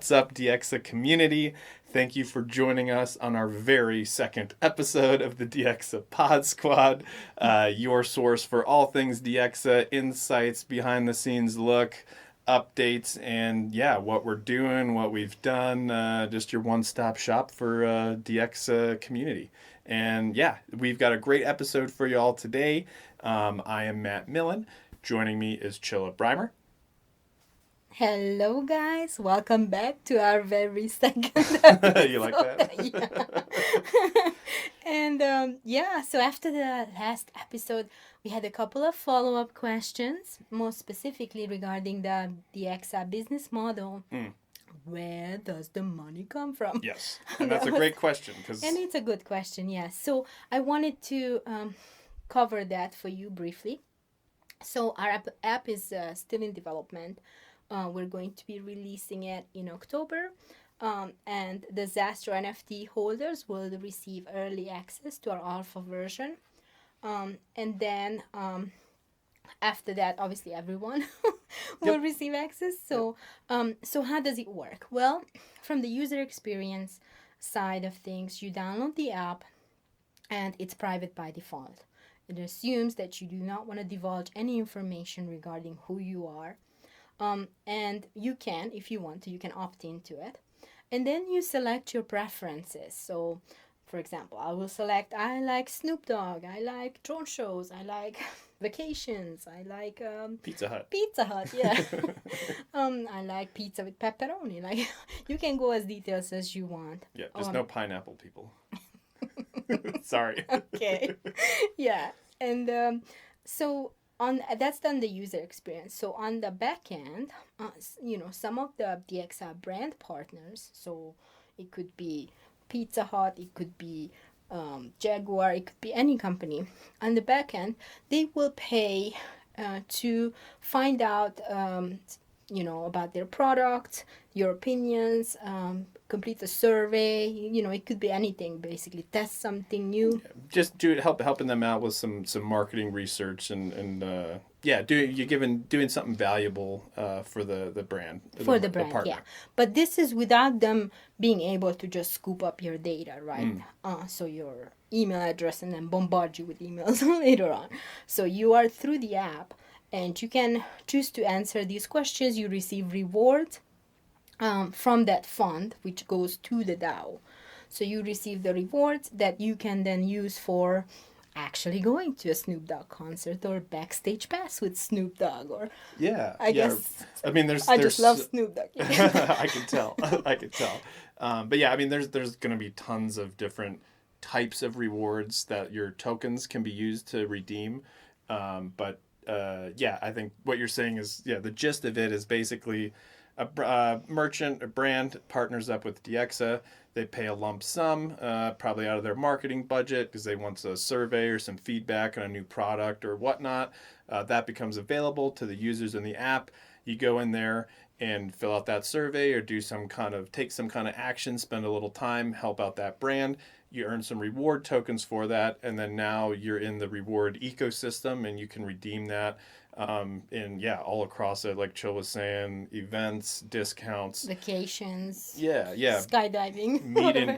What's up, DEIXA community? Thank you for joining us on our very second episode of the DEIXA Pod Squad, your source for all things DEIXA, insights, behind the scenes look, updates, and what we're doing, what we've done, just your one-stop shop for DEIXA community. And we've got a great episode for you all today. I am Matt Millen. Joining me is Chilla Breimer. Hello, guys. Welcome back to our very second episode. You like that? And so after the last episode, we had a couple of follow-up questions, more specifically regarding the DEIXA business model. Where does the money come from? Yes, and that's a great question. And it's a good question, yes. So I wanted to cover that for you briefly. So our app is still in development. We're going to be releasing it in October, and the Zastro NFT holders will receive early access to our alpha version. And then after that, obviously everyone will receive access. So how does it work? Well, from the user experience side of things, you download the app and it's private by default. It assumes that you do not want to divulge any information regarding who you are. And you can, if you want to, you can opt into it. And then you select your preferences. So, for example, I will select, I like Snoop Dogg, I like drone shows, I like vacations, I like Pizza Hut. Pizza Hut, yeah. I like pizza with pepperoni. Like, you can go as details as you want. Yeah, just no pineapple, people. Sorry. Okay. Yeah. And that's done the user experience. So on the back end, some of the DEIXA brand partners, so it could be Pizza Hut, it could be Jaguar, it could be any company. On the back end, they will pay to find out, about their product, your opinions, complete a survey. It could be anything, basically. Test something new. Just helping them out with some marketing research and doing something valuable for the brand. For the brand, yeah. But this is without them being able to just scoop up your data, right? So your email address and then bombard you with emails later on. So you are through the app, and you can choose to answer these questions. You receive rewards from that fund, which goes to the DAO. So you receive the rewards that you can then use for actually going to a Snoop Dogg concert or backstage pass with Snoop Dogg, or I just love Snoop Dogg. I can tell. But there's going to be tons of different types of rewards that your tokens can be used to redeem. I think what you're saying is, the gist of it is basically a merchant, a brand partners up with DEIXA. They pay a lump sum, probably out of their marketing budget, because they want a survey or some feedback on a new product or whatnot. That becomes available to the users in the app. You go in there and fill out that survey or take some kind of action, spend a little time, help out that brand. You earn some reward tokens for that, and then now you're in the reward ecosystem and you can redeem that all across it, like Chill was saying, events, discounts, vacations, skydiving,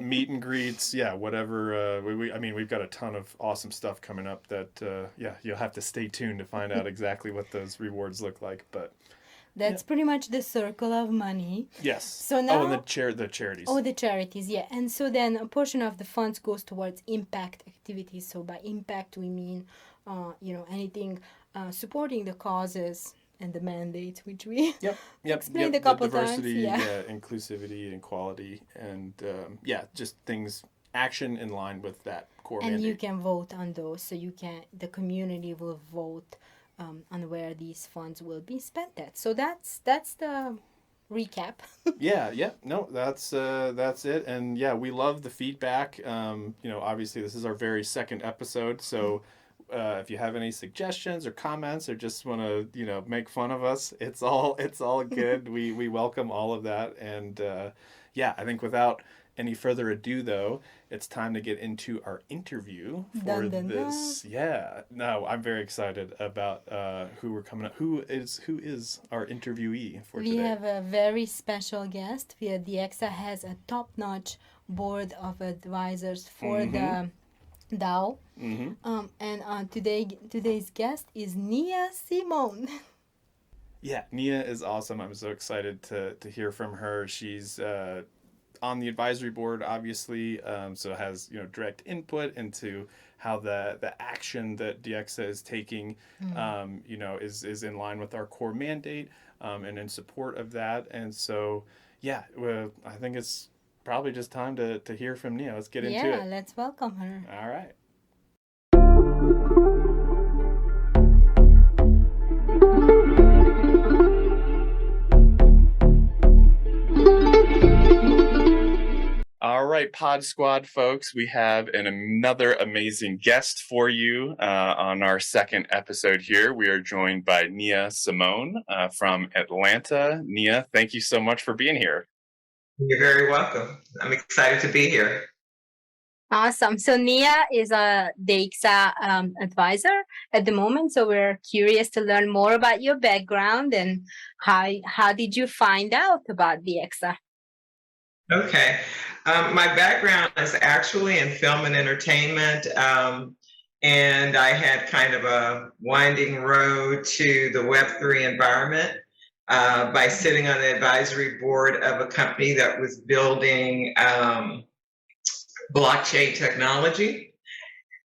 meet and greets, whatever. We've got a ton of awesome stuff coming up that you'll have to stay tuned to find out exactly what those rewards look like, but that's pretty much the circle of money. Yes. So now, and the charities. Oh, the charities, yeah. And so then a portion of the funds goes towards impact activities. So by impact, we mean, anything supporting the causes and the mandates, which we explained a couple diversity, times. Inclusivity, and equality, and just things, action in line with that core and mandate. You can vote on those. So the community will vote on where these funds will be spent at. So that's the recap. That's it. And we love the feedback. Obviously this is our very second episode, so if you have any suggestions or comments or just want to make fun of us, it's all good. We welcome all of that. And I think without Any further ado, though, it's time to get into our interview for Dun, dun, this. dun. Yeah, no, I'm very excited about who we're coming up. Who is our interviewee for We today? have a very special guest. DEIXA has a top-notch board of advisors for Mm-hmm. the DAO. Mm-hmm. Today's guest is Nea Simone. Yeah, Nia is awesome. I'm so excited to hear from her. She's on the advisory board, obviously, so has direct input into how the action that DEIXA is taking, is in line with our core mandate, and in support of that. And so, yeah, well, I think it's probably just time to hear from Nia. Let's get into Yeah, it. let's welcome her. All right. All right, Pod Squad folks, we have another amazing guest for you on our second episode here. We are joined by Nea Simone from Atlanta. Nia, thank you so much for being here. You're very welcome. I'm excited to be here. Awesome. So Nia is a DEIXA advisor at the moment. So we're curious to learn more about your background and how did you find out about DEIXA? Okay. My background is actually in film and entertainment. And I had kind of a winding road to the Web3 environment by sitting on the advisory board of a company that was building blockchain technology.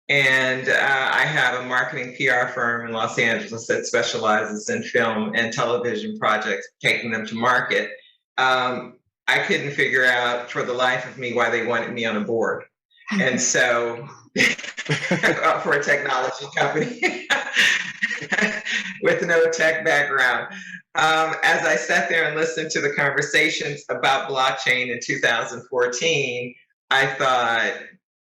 And I have a marketing PR firm in Los Angeles that specializes in film and television projects, taking them to market. I couldn't figure out for the life of me why they wanted me on a board. And so for a technology company with no tech background. As I sat there and listened to the conversations about blockchain in 2014, I thought,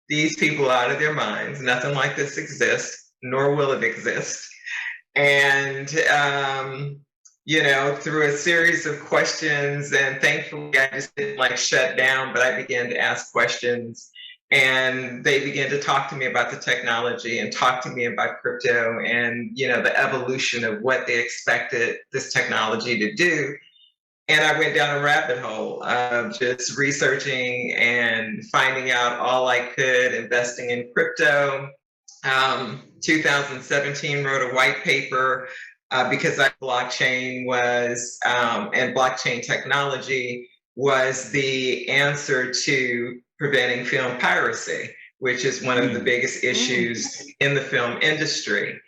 these people are out of their minds. Nothing like this exists, nor will it exist. And through a series of questions, and thankfully I just didn't shut down, but I began to ask questions, and they began to talk to me about the technology and talk to me about crypto and the evolution of what they expected this technology to do. And I went down a rabbit hole of just researching and finding out all I could, investing in crypto. 2017 wrote a white paper because blockchain was, and blockchain technology was the answer to preventing film piracy, which is one of the biggest issues in the film industry.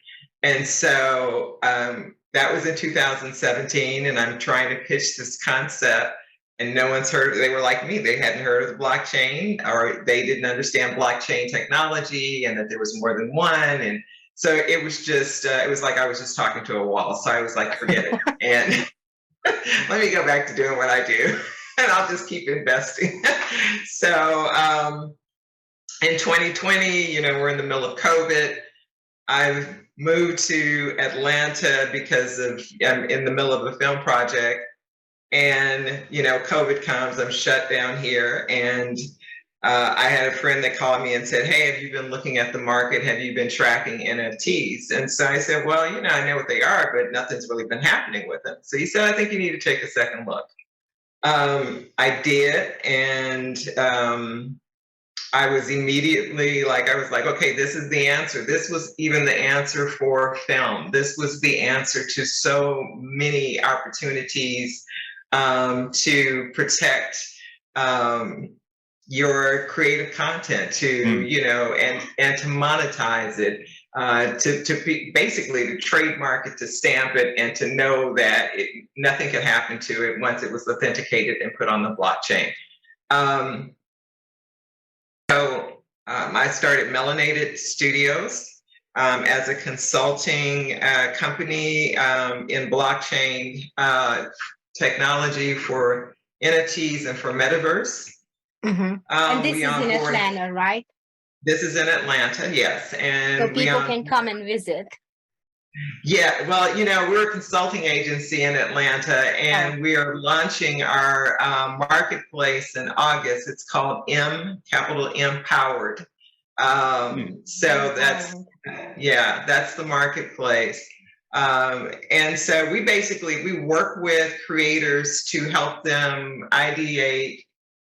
And so that was in 2017, and I'm trying to pitch this concept, and no one's heard. They were like me; they hadn't heard of the blockchain, or they didn't understand blockchain technology, and that there was more than one. And so it was just, it was like I was just talking to a wall. So I was like, forget it, and let me go back to doing what I do, and I'll just keep investing. So in 2020, we're in the middle of COVID. I've moved to Atlanta because I'm in the middle of a film project, and COVID comes, I'm shut down here, and I had a friend that called me and said, hey, have you been looking at the market? Have you been tracking NFTs? And so I said, well, I know what they are, but nothing's really been happening with them. So he said, I think you need to take a second look. I did, and I was immediately okay, this is the answer. This was even the answer for film. This was the answer to so many opportunities to protect your creative content, and to monetize it, basically to trademark it, to stamp it, and to know that nothing could happen to it once it was authenticated and put on the blockchain. So I started Melanated Studios as a consulting company in blockchain technology for NFTs and for Metaverse. Mm-hmm. And this is in Atlanta, right? This is in Atlanta, yes. And so people can come and visit. Yeah, well, we're a consulting agency in Atlanta, and we are launching our marketplace in August. It's called capital M Powered. So that's the marketplace. And so we work with creators to help them ideate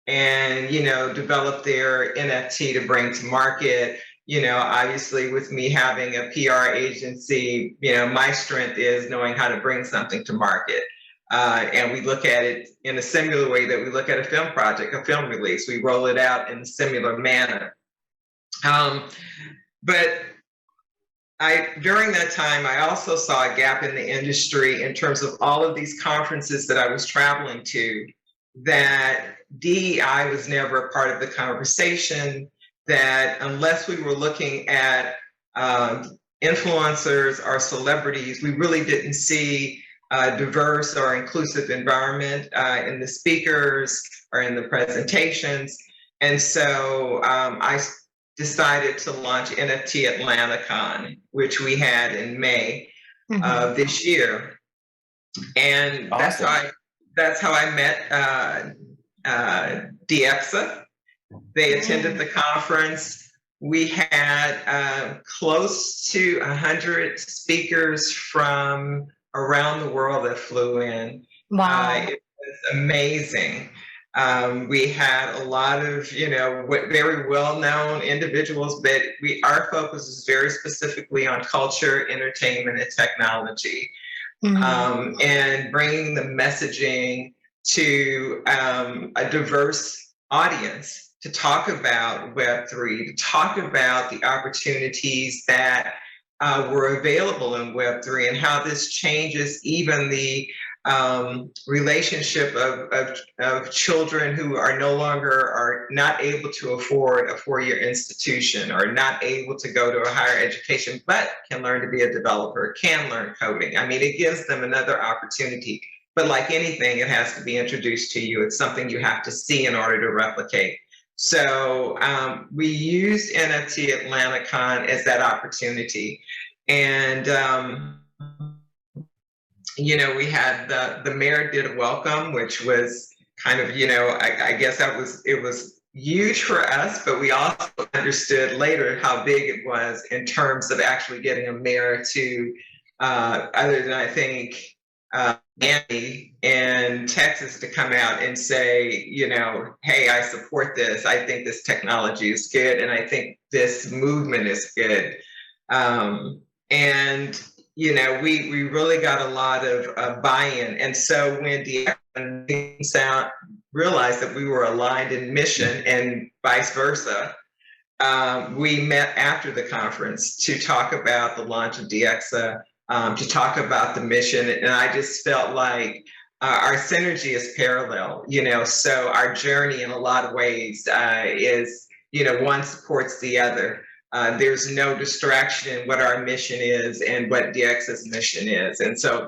and, develop their NFT to bring to market. Obviously with me having a PR agency, my strength is knowing how to bring something to market. And we look at it in a similar way that we look at a film project, a film release. We roll it out in a similar manner. But during that time, I also saw a gap in the industry in terms of all of these conferences that I was traveling to, that DEI was never a part of the conversation, that unless we were looking at influencers or celebrities, we really didn't see a diverse or inclusive environment in the speakers or in the presentations. And so I decided to launch NFT AtlantaCon, which we had in May of this year. And awesome. that's how I met DEIXA. They attended the conference. We had close to 100 speakers from around the world that flew in. Wow. It was amazing. We had a lot of, very well-known individuals, but our focus is very specifically on culture, entertainment, and technology, and bringing the messaging to a diverse audience to talk about Web3, to talk about the opportunities that were available in Web3 and how this changes even the relationship of children who are not able to afford a four-year institution or not able to go to a higher education, but can learn to be a developer, can learn coding. I mean, it gives them another opportunity. But like anything, it has to be introduced to you. It's something you have to see in order to replicate. So we used NFT AtlantaCon as that opportunity. And we had the mayor did a welcome, which was kind of, I guess it was huge for us, but we also understood later how big it was in terms of actually getting a mayor to, other than I think, Andy in Texas to come out and say, hey, I support this. I think this technology is good. And I think this movement is good. And we really got a lot of buy-in. And so when DEIXA realized that we were aligned in mission and vice versa, we met after the conference to talk about the launch of DEIXA, to talk about the mission. And I just felt like our synergy is parallel, so our journey in a lot of ways is, one supports the other. There's no distraction in what our mission is and what DEIXA's mission is. And so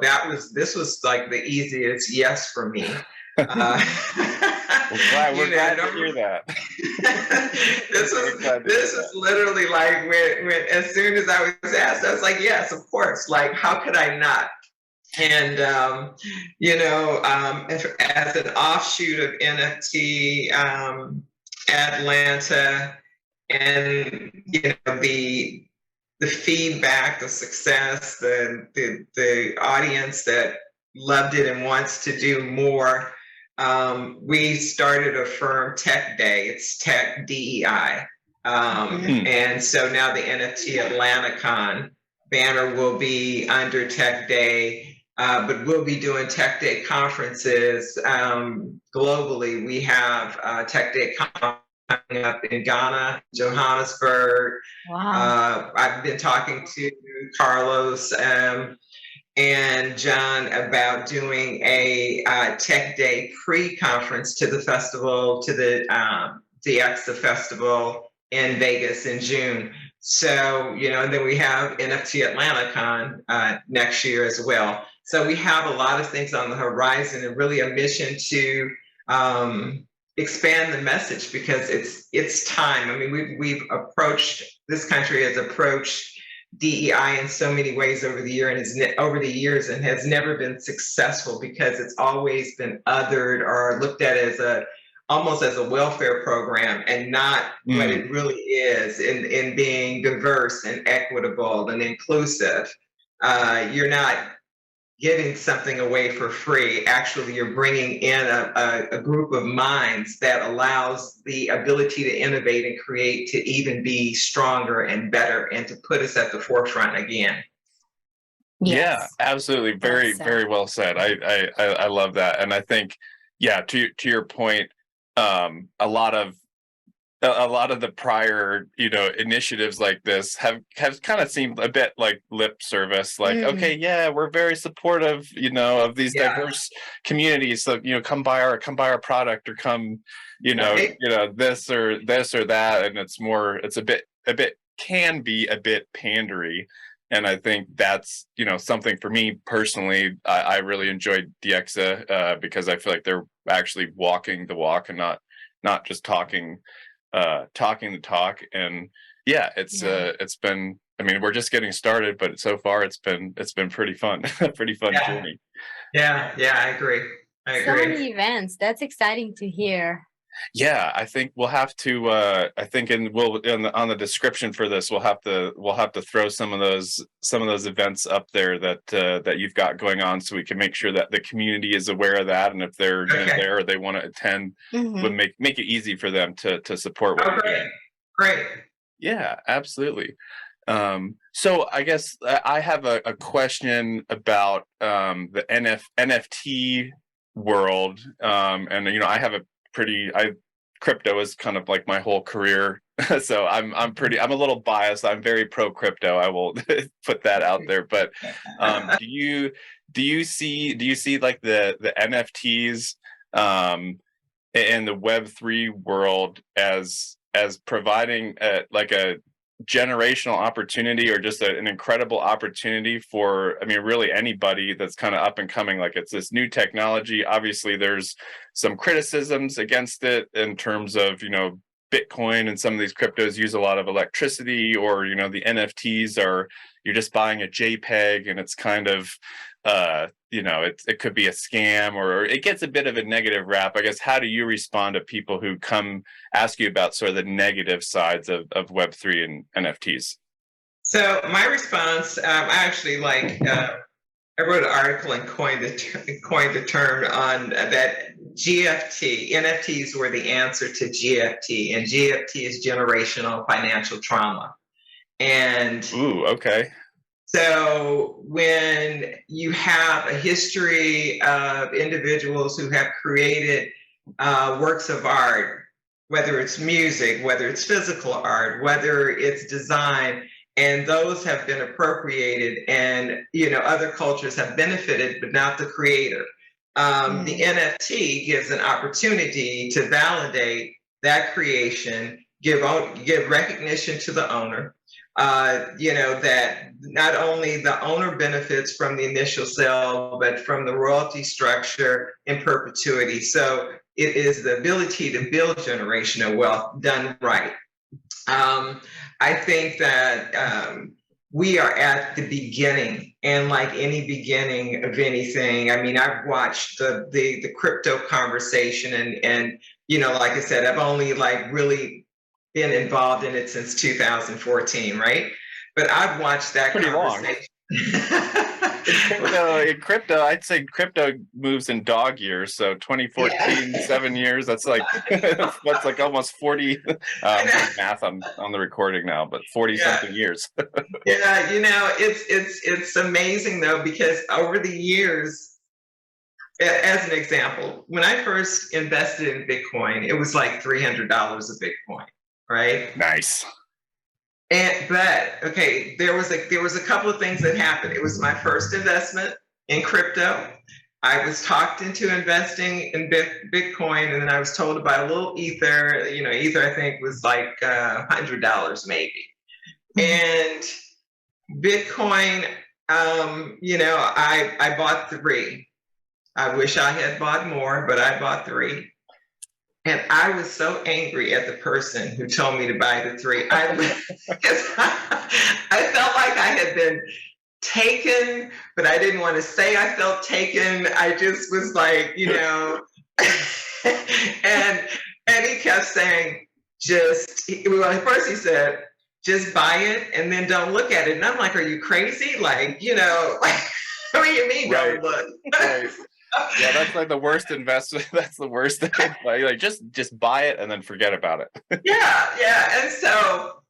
this was like the easiest yes for me. We're glad to hear that. this was literally like when as soon as I was asked, I was like, yes, of course. Like, how could I not? And as an offshoot of NFT Atlanta, and the feedback, the success, the audience that loved it and wants to do more. We started a firm, Tech Day. It's Tech DEI. And so now the NFT AtlantaCon banner will be under Tech Day, but we'll be doing Tech Day conferences globally. We have Tech Day coming up in Ghana, Johannesburg. Wow. I've been talking to Carlos and John about doing a Tech Day pre-conference to the festival, to the DEIXA Festival in Vegas in June. So, and then we have NFT AtlantaCon next year as well. So we have a lot of things on the horizon and really a mission to expand the message because it's time. I mean, this country has approached DEI in so many ways over the years and has never been successful because it's always been othered or looked at as almost as a welfare program and not what it really is in being diverse and equitable and inclusive. You're not giving something away for free. Actually, you're bringing in a group of minds that allows the ability to innovate and create to even be stronger and better and to put us at the forefront again. Yeah, absolutely. Very, very well said. I love that. And I think, yeah, to your point, a lot of the prior, initiatives like this have kind of seemed a bit like lip service, like, okay, yeah, we're very supportive, of these diverse communities. So, come buy our product or come, this or that. And can be a bit pandery. And I think that's, something for me personally, I really enjoyed DEIXA because I feel like they're actually walking the walk and not just talking the talk. And yeah, it's been, I mean, we're just getting started, but so far it's been pretty fun, pretty fun journey. Yeah, I agree. So many events. That's exciting to hear. Yeah, I think we'll have to. I think on the description for this, we'll have to throw some of those events up there that you've got going on, so we can make sure that the community is aware of that, and if they're there or they want to attend, would make it easy for them to support what you're doing. Great. Yeah, absolutely. So I guess I have a question about the NFT world, and crypto is kind of like my whole career, so I'm a little biased. I'm very pro crypto. I will put that out there. But do you see like the NFTs in the Web3 world as providing like a generational opportunity, or just an incredible opportunity for, I mean, really anybody that's kind of up and coming? Like, it's this new technology. Obviously there's some criticisms against it in terms of, Bitcoin and some of these cryptos use a lot of electricity, or, the NFTs are, you're just buying a JPEG and it's kind of, it could be a scam, or it gets a bit of a negative rap. I guess, how do you respond to people who come ask you about sort of the negative sides of Web3 and NFTs? So my response, I actually I wrote an article and coined the term on that. GFT, NFTs were the answer to GFT, and GFT is generational financial trauma. And okay. So when you have a history of individuals who have created works of art, whether it's music, whether it's physical art, whether it's design, and those have been appropriated, and other cultures have benefited, but not the creator. The NFT gives an opportunity to validate that creation, give recognition to the owner. That not only the owner benefits from the initial sale, but from the royalty structure in perpetuity. So it is the ability to build generational wealth done right. I think that we are at the beginning, and like any beginning of anything, I mean, I've watched the crypto conversation, and like I said, I've only really been involved in it since 2014, right? But I've watched that pretty conversation. In crypto, I'd say crypto moves in dog years. So 2014, 7 years. That's like that's like almost 40. Math on the recording now, but 40 something years. Yeah, it's amazing though, because over the years, as an example, when I first invested in Bitcoin, it was like $300 a Bitcoin, right? Nice. But there was a couple of things that happened. It was my first investment in crypto. I was talked into investing in Bitcoin, and then I was told to buy a little Ether. Ether I think was like $100 maybe. And Bitcoin, I bought 3. I wish I had bought more, but I bought 3. And I was so angry at the person who told me to buy the 3. I felt like I had been taken, but I didn't want to say I felt taken. I just was like, and he kept saying, well, first he said, just buy it and then don't look at it. And I'm like, are you crazy? Like, like, what do you mean don't look? Right. Yeah, that's like the worst investment. That's the worst thing. Like just buy it and then forget about it. Yeah. And so,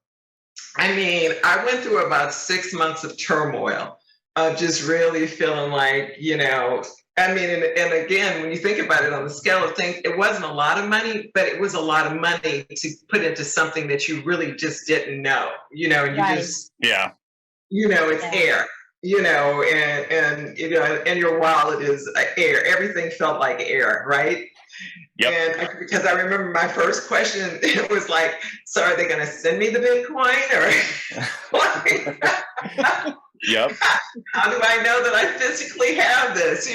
I mean, I went through about 6 months of turmoil of just really feeling like, I mean, and again, when you think about it on the scale of things, it wasn't a lot of money, but it was a lot of money to put into something that you really just didn't know, and you just, it's air, and your wallet is air. Everything felt like air, right? Yep. And because I remember my first question, it was like, so are they going to send me the Bitcoin or? Yep. How do I know that I physically have this,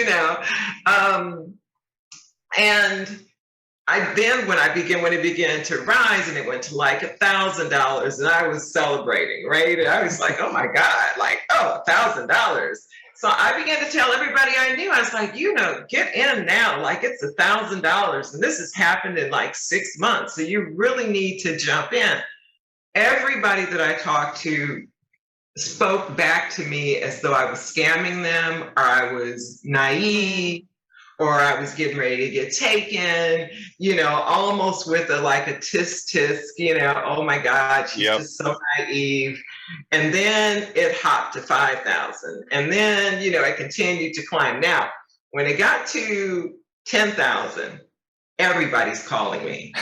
And when it began to rise and it went to like $1,000 and I was celebrating, right? And I was like, oh my God, like, $1,000. So I began to tell everybody I knew, I was like, get in now, like it's $1,000 and this has happened in like 6 months. So you really need to jump in. Everybody that I talked to spoke back to me as though I was scamming them or I was naive or I was getting ready to get taken, almost with a tisk, oh my God, she's just so naive. And then it hopped to 5,000. And then, it continued to climb. Now, when it got to 10,000, everybody's calling me.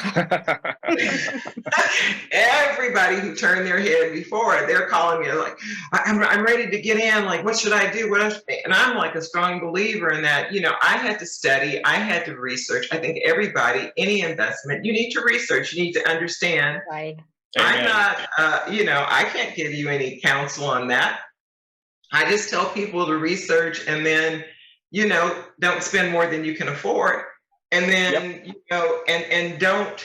Everybody who turned their head before, they're calling me like, I'm ready to get in. Like, what should I do? And I'm like a strong believer in that, I had to study, I had to research. I think everybody, any investment, you need to research, you need to understand. Right. I'm not, I can't give you any counsel on that. I just tell people to research and then, don't spend more than you can afford. And then, and don't,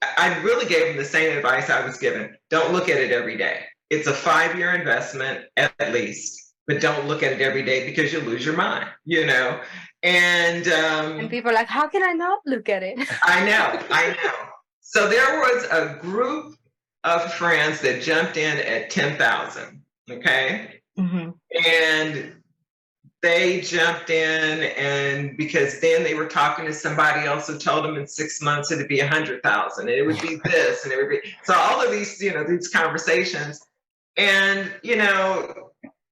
I really gave them the same advice I was given. Don't look at it every day. It's a 5-year investment at least, but don't look at it every day because you'll lose your mind, And people are like, how can I not look at it? I know. So there was a group of friends that jumped in at 10,000, okay? Mm-hmm. And they jumped in, and because then they were talking to somebody else who told them in 6 months it'd be 100,000 and it would be this and it would be so all of these these conversations, and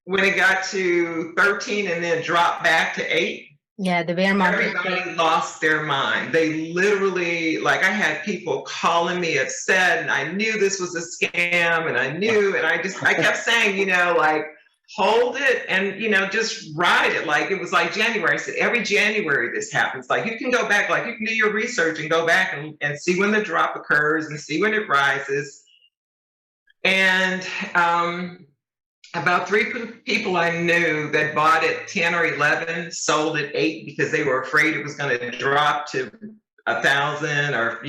when it got to 13 and then dropped back to 8, the bear market, everybody lost their mind. They literally, like, I had people calling me upset, and I knew this was a scam, and I kept saying, like, hold it and just ride it. Like it was like January. I said every January this happens. Like you can go back, like you can do your research and go back and see when the drop occurs and see when it rises. And about 3 people I knew that bought at 10 or 11 sold at 8 because they were afraid it was going to drop to 1,000 or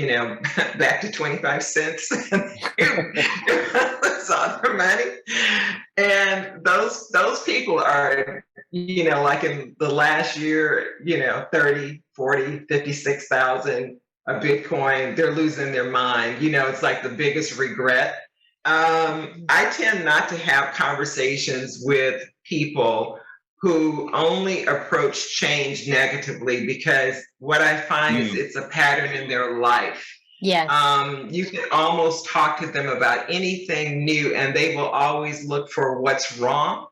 back to 25 cents. It's all their money. And those people are, like in the last year, 30, 40, 56,000 a Bitcoin, they're losing their mind. It's like the biggest regret. I tend not to have conversations with people who only approach change negatively, because what I find is it's a pattern in their life. Yes. You can almost talk to them about anything new and they will always look for what's wrong,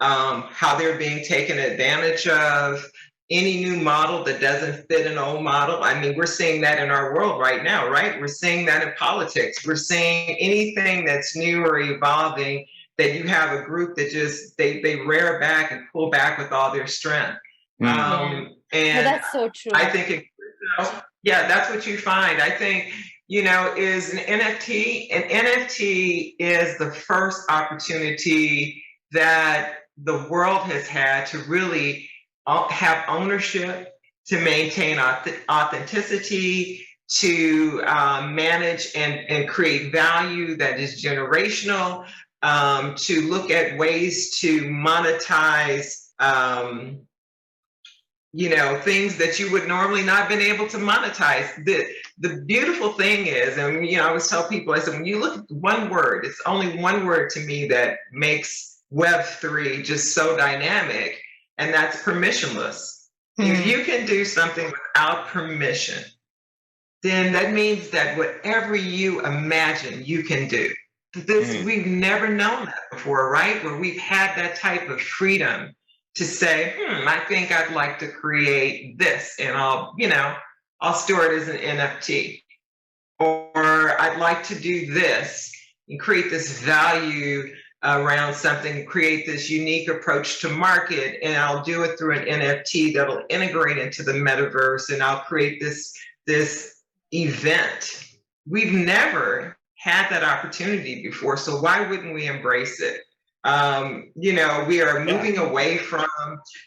how they're being taken advantage of, any new model that doesn't fit an old model. I mean, we're seeing that in our world right now, right? We're seeing that in politics. We're seeing anything that's new or evolving, that you have a group that just, they rear back and pull back with all their strength. And that's so true. I think, that's what you find. I think, is an NFT. An NFT is the first opportunity that the world has had to really have ownership, to maintain authenticity, to manage and create value that is generational, to look at ways to monetize, things that you would normally not have been able to monetize. The beautiful thing is, and I always tell people, I said, when you look at one word, it's only one word to me that makes Web3 just so dynamic, and that's permissionless. If you can do something without permission, then that means that whatever you imagine, you can do. We've never known that before, right? Where we've had that type of freedom to say, I think I'd like to create this, and I'll store it as an NFT. Or I'd like to do this and create this value around something, create this unique approach to market, and I'll do it through an NFT that'll integrate into the metaverse, and I'll create this event. We've never had that opportunity before, so why wouldn't we embrace it? We are moving away from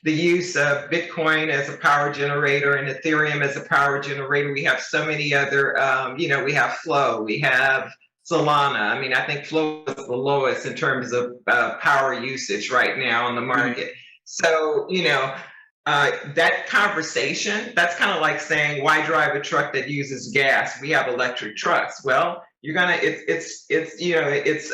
the use of Bitcoin as a power generator and Ethereum as a power generator. We have so many other, we have Flow, we have Solana. I mean, I think Flow is the lowest in terms of power usage right now on the market. So, that conversation, that's kind of like saying, why drive a truck that uses gas? We have electric trucks. Well, it's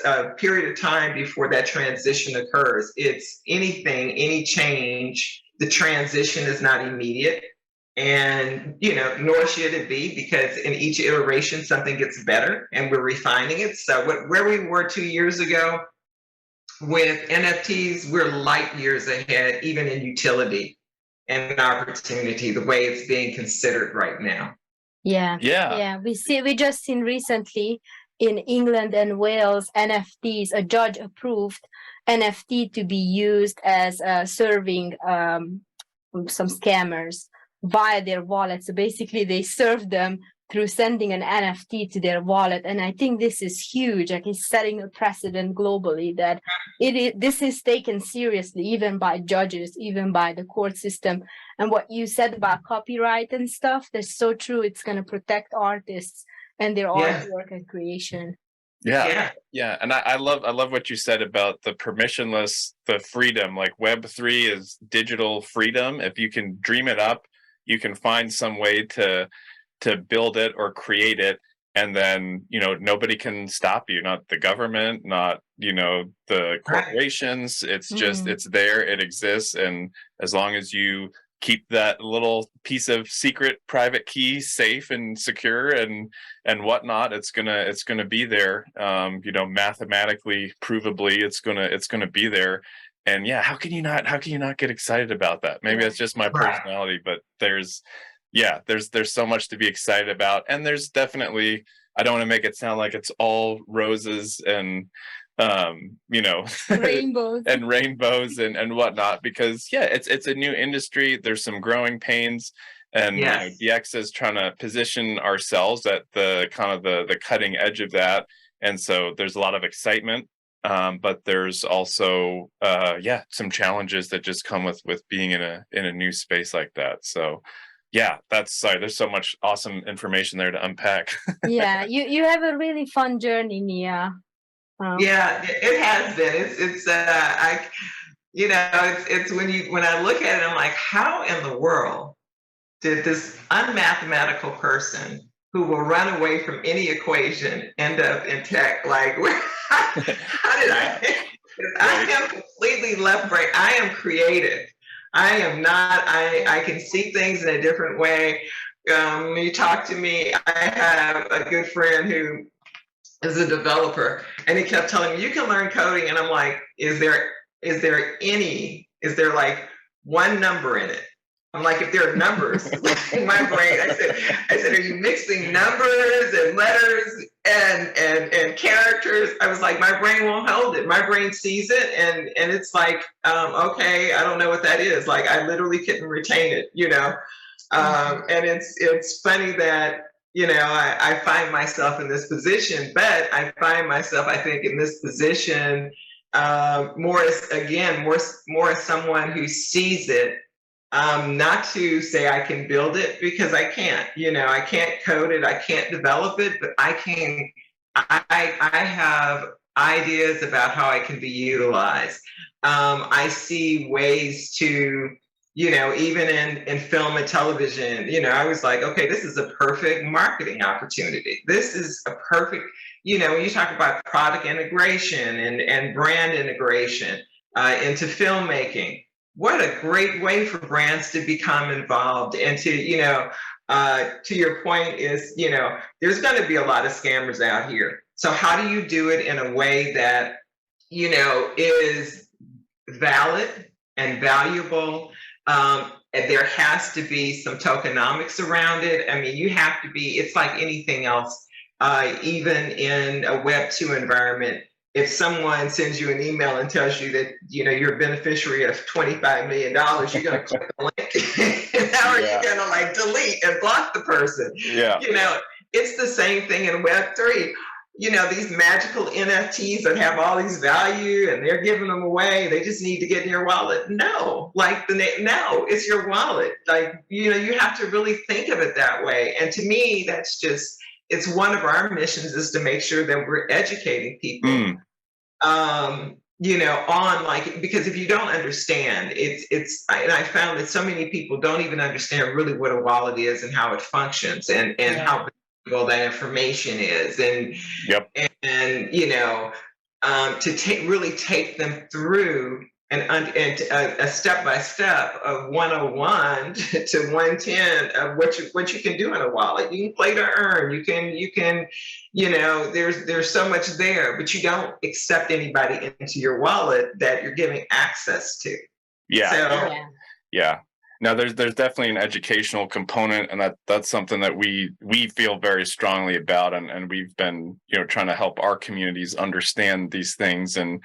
a period of time before that transition occurs. It's any change, the transition is not immediate, and nor should it be, because in each iteration something gets better and we're refining it. So where we were 2 years ago with NFTs, we're light years ahead, even in utility and opportunity, the way it's being considered right now. Yeah. We just seen recently in England and Wales, NFTs, a judge approved NFT to be used as serving some scammers via their wallet. So basically they serve them through sending an NFT to their wallet. And I think this is huge. Like, it's setting a precedent globally that this is taken seriously, even by judges, even by the court system. And what you said about copyright and stuff, that's so true. It's going to protect artists and their artwork and creation. Yeah. And I love what you said about the permissionless, the freedom. Like, Web3 is digital freedom. If you can dream it up, you can find some way to build it or create it, and then nobody can stop you, not the government, not the corporations. It's just it's there, it exists, and as long as you keep that little piece of secret private key safe and secure and whatnot, it's gonna be there. Mathematically, provably, it's gonna be there. And how can you not get excited about that? Maybe that's just my personality, but there's so much to be excited about. And there's definitely, I don't want to make it sound like it's all roses and rainbows and whatnot, because it's a new industry. There's some growing pains, and DEIXA is trying to position ourselves at the kind of the cutting edge of that. And so there's a lot of excitement, but there's also some challenges that just come with being in a new space like that. So there's so much awesome information there to unpack. You have a really fun journey, Nea. It has been. It's when I look at it, I'm like, how in the world did this unmathematical person who will run away from any equation end up in tech? Like, how did I am completely left brain. I am creative. I am not. I can see things in a different way. When you talk to me, I have a good friend who is a developer, and he kept telling me, you can learn coding, and I'm like, is there like one number in it? I'm like, if there are numbers in my brain, I said, are you mixing numbers and letters and characters? I was like, my brain won't hold it. My brain sees it, and it's like, okay, I don't know what that is. Like, I literally couldn't retain it, and it's funny that, I find myself in this position, but I find myself, I think, in this position more as someone who sees it Not to say I can build it, because I can't. I can't code it, I can't develop it, but I can. I have ideas about how I can be utilized. I see ways to, even in film and television, I was like, okay, this is a perfect marketing opportunity. This is a perfect, when you talk about product integration and brand integration into filmmaking, what a great way for brands to become involved and to your point is, there's going to be a lot of scammers out here. So how do you do it in a way that, is valid and valuable? And there has to be some tokenomics around it. I mean, you have to be, it's like anything else, even in a Web2 environment. If someone sends you an email and tells you that, you're a beneficiary of $25 million, you're going to click the link. How are you going to like delete and block the person? Yeah. It's the same thing in Web3. These magical NFTs that have all these value and they're giving them away. They just need to get in your wallet. No, no, it's your wallet. Like, you have to really think of it that way. And to me, that's just, it's one of our missions is to make sure that we're educating people. On like, because if you don't understand, and I found that so many people don't even understand really what a wallet is and how it functions and how valuable that information is. And, to really take them through and a step-by-step of 101 to 110 of what you can do in a wallet. You can play to earn, you can, there's so much there, but you don't accept anybody into your wallet that you're giving access to. Now there's definitely an educational component, and that's something that we feel very strongly about, and we've been trying to help our communities understand these things, and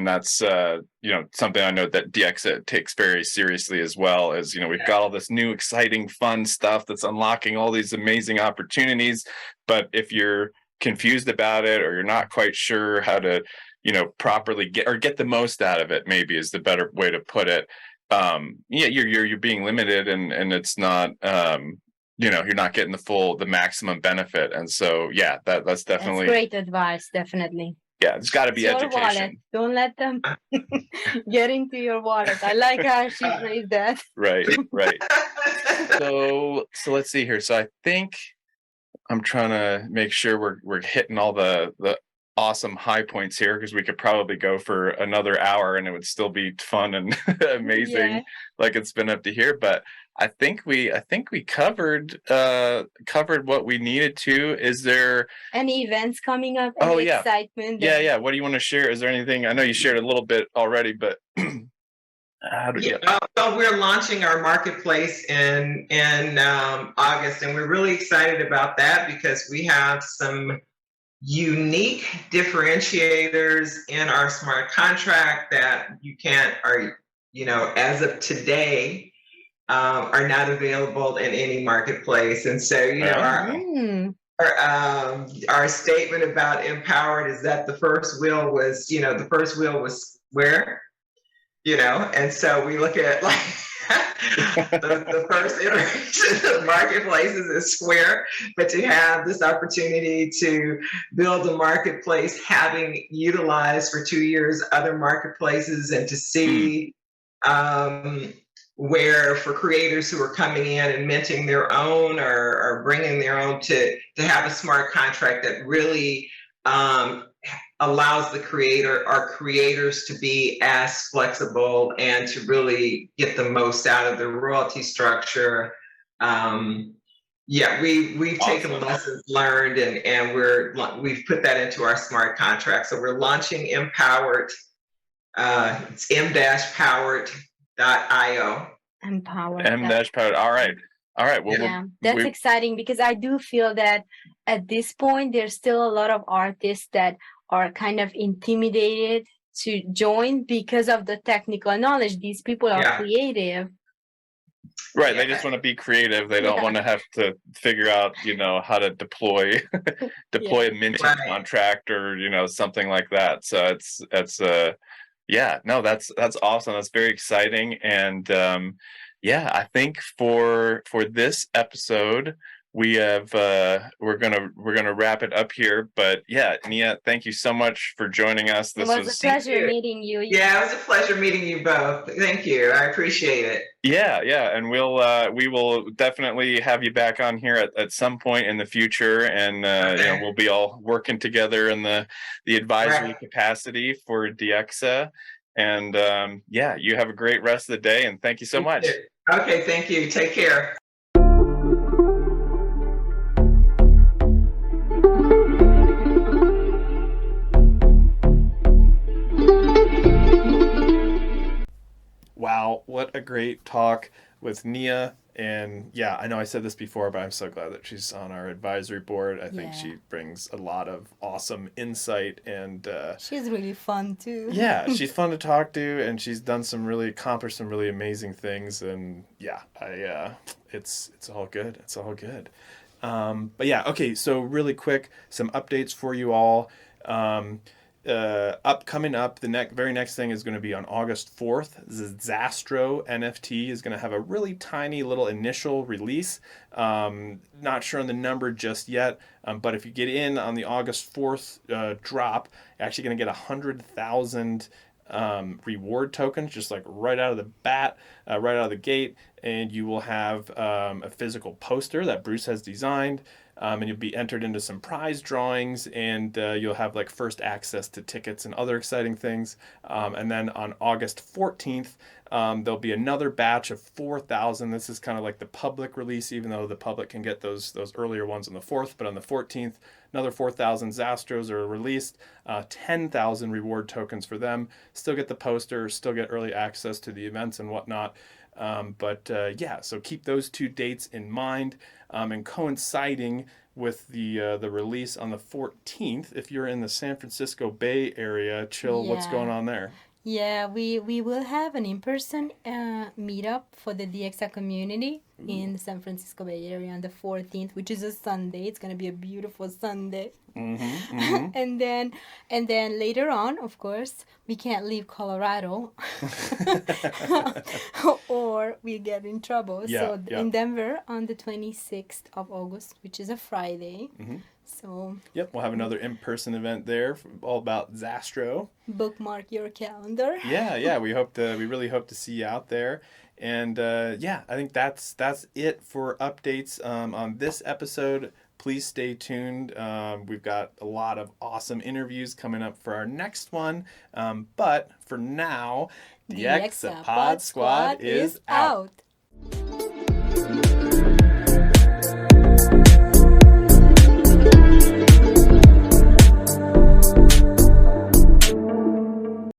that's something I know that DEIXA takes very seriously as well. As we've got all this new exciting fun stuff that's unlocking all these amazing opportunities, but if you're confused about it or you're not quite sure how to properly get the most out of it, maybe is the better way to put it. You're being limited, and it's not you're not getting the maximum benefit. And so that's definitely great advice. Definitely. There's got to be education. Wallet. Don't let them get into your wallet. I like how she phrased that. Right. So let's see here. So I think I'm trying to make sure we're hitting all the awesome high points here, because we could probably go for another hour and it would still be fun and amazing, like it's been up to here. But I think we covered what we needed to. Is there any events coming up? Any excitement? What do you want to share? Is there anything? I know you shared a little bit already, but so we're launching our marketplace in August, and we're really excited about that because we have some unique differentiators in our smart contract that as of today, are not available in any marketplace. And so, our statement about empowered is that the first wheel was Square, and so we look at like the first iteration of marketplaces is Square, but to have this opportunity to build a marketplace, having utilized for 2 years other marketplaces, and to see where for creators who are coming in and minting their own or bringing their own, to have a smart contract that really allows the creators to be as flexible and to really get the most out of the royalty structure. We've taken lessons learned and we've put that into our smart contract. So we're launching Empowered. It's m-powered.io. Empowered. M-powered. All right. Well, that's exciting, because I do feel that at this point there's still a lot of artists that are kind of intimidated to join because of the technical knowledge. These people are creative. Right. They just want to be creative. They don't want to have to figure out, how to deploy a minting contract or, something like that. So that's awesome. That's very exciting. And yeah, I think for this episode, we have we're gonna wrap it up here. But yeah, Nia, thank you so much for joining us. It This was a pleasure you. meeting you. Yeah, it was a pleasure meeting you both. Thank you. I appreciate it. Yeah, and we will definitely have you back on here at some point in the future, and Okay. we'll be all working together in the advisory Right. capacity for DEIXA. And yeah, you have a great rest of the day, and thank you so You much. too. Okay, thank you. Take care. Wow, what a great talk with Nia. And yeah, I know I said this before, but I'm so glad that she's on our advisory board. I think she brings a lot of awesome insight, and she's really fun too. yeah, she's fun to talk to, and she's accomplished some really amazing things. And yeah, it's all good. It's all good. But yeah, okay. So really quick, some updates for you all. Coming up, the very next thing is going to be on August 4th. Zastro NFT is going to have a really tiny little initial release. Not sure on the number just yet, but if you get in on the August 4th drop, you're actually going to get 100,000 reward tokens, just like right out of the bat, right out of the gate, and you will have a physical poster that Bruce has designed. And you'll be entered into some prize drawings, and you'll have like first access to tickets and other exciting things. And then on August 14th, there'll be another batch of 4,000. This is kind of like the public release, even though the public can get those earlier ones on the 4th. But on the 14th, another 4,000 Zastros are released, 10,000 reward tokens for them. Still get the poster, still get early access to the events and whatnot. But yeah, so keep those two dates in mind. And coinciding with the release on the 14th, if you're in the San Francisco Bay Area, Chill, what's going on there? Yeah, we will have an in-person meetup for the DEIXA community in the San Francisco Bay Area on the 14th, which is a Sunday. It's going to be a beautiful Sunday. And then later on, of course, we can't leave Colorado or we get in trouble. In Denver on the 26th of August, which is a Friday. So yep, we'll have another in-person event there, all about Zastro. Bookmark your calendar. Yeah, we really hope to see you out there. And yeah, I think that's it for updates on this episode. Please stay tuned. We've got a lot of awesome interviews coming up for our next one. But for now, the DEIXA Pod Squad is out.